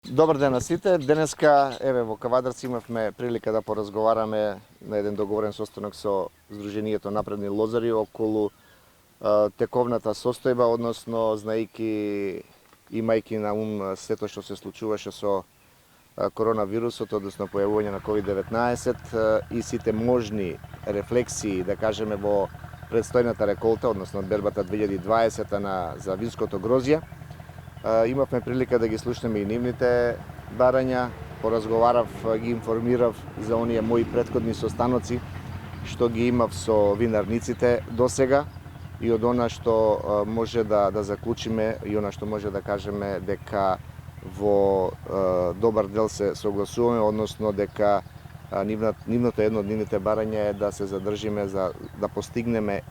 Добар ден на сите. Денеска, во Кавадарци имавме прилика да поразговараме на еден договорен состанок со Сдруженијето Напредни лозари околу тековната состојба, односно знаејќи, имајќи на ум сето што се случуваше со коронавирусот, односно појавување на COVID-19 и сите можни рефлексии, да кажеме, во предстојната реколта, односно бербата 2020 за винското грозје. Имавме прилика да ги слушнеме и нивните барања, поразговарав, ги информирав за оние мои претходни состаноци што ги имав со винарниците досега и од она што може да заклучиме и она што може да кажеме дека во добар дел се согласуваме, односно дека нивното едно од нивните барања е да се задржиме за да постигнеме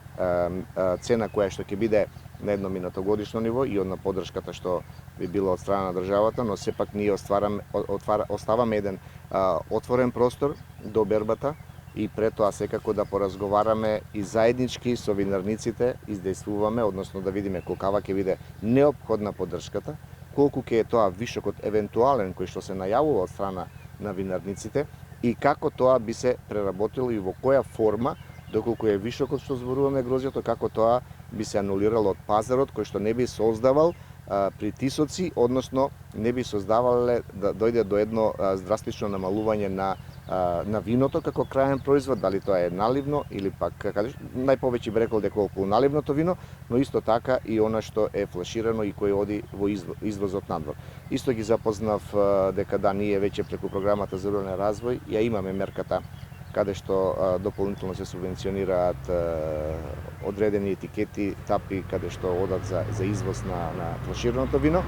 цена која што ќе биде на едно минатогодишно ниво и од на поддршката што би било од страна на државата, но сепак ние оставаме еден отворен простор до бербата и пред тоа секако да поразговараме и заеднички со винарниците издействуваме, односно да видиме колкава ќе биде неопходна поддршката, колку ќе е тоа вишокот евентуален кој што се најавува од страна на винарниците и како тоа би се преработило и во која форма, доколку е вишокот што зборуваме грозјето, како тоа би се анулирало од пазарот кој што не би создавал притисоци, односно не би создавале да дојде до едно драстично намалување на виното како краен производ, дали тоа е наливно или пак најповеќе би рекол дека околу наливното вино, но исто така и она што е флаширано и кој оди во извозот надвор. Исто ги запознав дека да, ние веќе преку програмата за рурален развој ја имаме мерката каде што дополнително се субвенционираат одредени етикети, тапи, каде што одат за извоз на флашираното вино.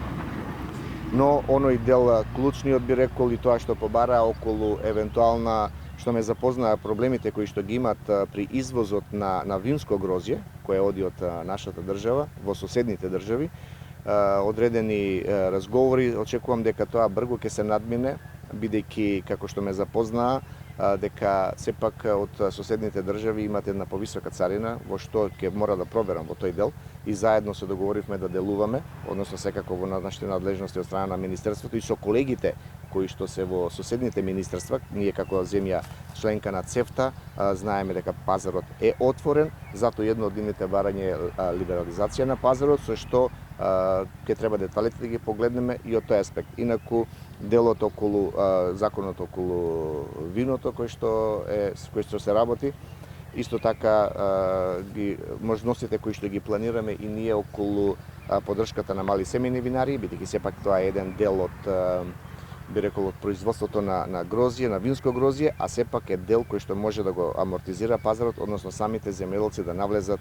Но оној дел клучниот би рекол и тоа што побара околу евентуална, што ме запознаа проблемите кои што ги имат при извозот на винско грозје, кое оди од нашата држава во соседните држави, одредени разговори, очекувам дека тоа брзо ќе се надмине, бидејќи како што ме запознаа дека сепак од соседните држави имат една повисока царина, во што ќе мора да проверам во тој дел и заедно се договоривме да делуваме, односно секако во нашите надлежности од страна на Министерството и со колегите кои што се во соседните министерства. Ние како земја членка на ЦЕФТА знаеме дека пазарот е отворен, затоа едно од нивните барања е либерализација на пазарот, со што ќе треба деталите да ги погледнеме и од тој аспект. Инаку делот околу законот околу виното кој што се работи, исто така можностите кои што ги планираме и ние околу поддршката на мали семејни винари, бидејќи сепак тоа е еден дел од би рекол од производството на грозје, на винско грозје, а сепак е дел кој што може да го амортизира пазарот, односно самите земјоделци да навлезат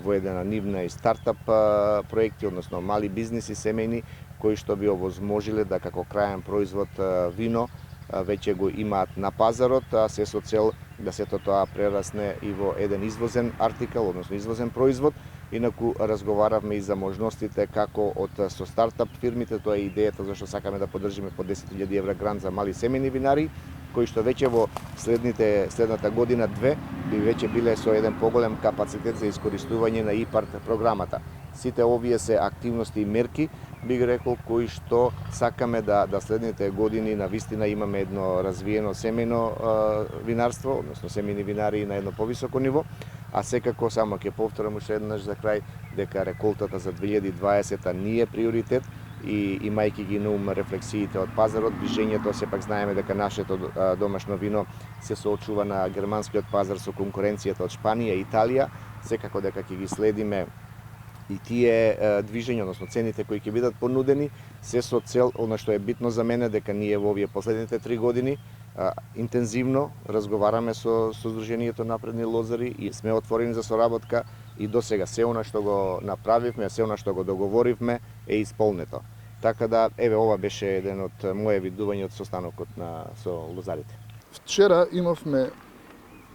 во една нивна и стартап проекти, односно мали бизниси семејни, кои што би овозможиле да како краен производ вино веќе го имаат на пазарот, а се со цел да сето тоа прерасне и во еден извозен артикал, односно извозен производ. Инаку разговаравме и за можностите како со стартап фирмите, тоа е идејата зашто сакаме да поддржиме по 10.000 евра грант за мали семејни винари, кои што веќе во следната година-две би веќе биле со еден поголем капацитет за искористување на ИПАРТ програмата. Сите овие се активности и мерки, би ги рекол, кои што сакаме да следните години на вистина имаме едно развиено семејно винарство, односно семејни винари на едно повисоко ниво, а секако само ќе повторам уште еднаш за крај дека реколтата за 2020 не е приоритет и имајќи ги на ум рефлексиите од пазарот, движењето, сепак знаеме дека нашето домашно вино се соочува на германскиот пазар со конкуренцијата од Шпанија и Италија, секако дека ќе ги следиме и тие движења, односно цените кои ќе бидат понудени, се со цел, она што е битно за мене, дека ние во овие последните 3 години интензивно разговараме со Сдруженијето Напредни лозари и сме отворени за соработка и досега се она што го направивме, се она што го договоривме е исполнето. Така да, ова беше еден од моje видување од состанокот со лозарите. Вчера имавме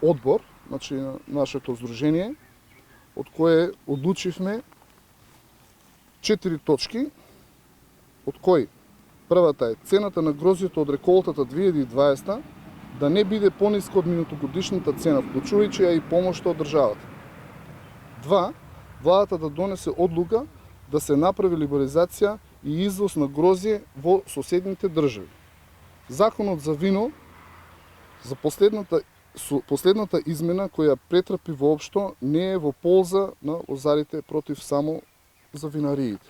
одбор, значи нашето здружение, од кое одлучивме 4 точки, од кои првата е цената на грозјето од реколтата 2020 да не биде пониска од минутогодишната цена, вклучувајќи ја и помошта од државата. 2. Владата да донесе одлука да се направи либерализација и извоз на грозје во соседните држави. Законот за вино за последната измена која претрпи воопшто не е во полза на лозарите против само за винариите.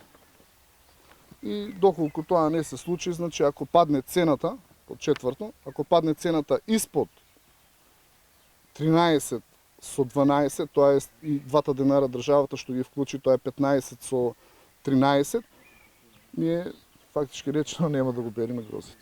И доколку тоа не се случи, значи ако падне цената, под четврто, ако падне цената испод 13 со 12, тоа е и двата денара државата што ги вклучи, тоа е 15 со 13, ние фактички речено нема да го береме грозето.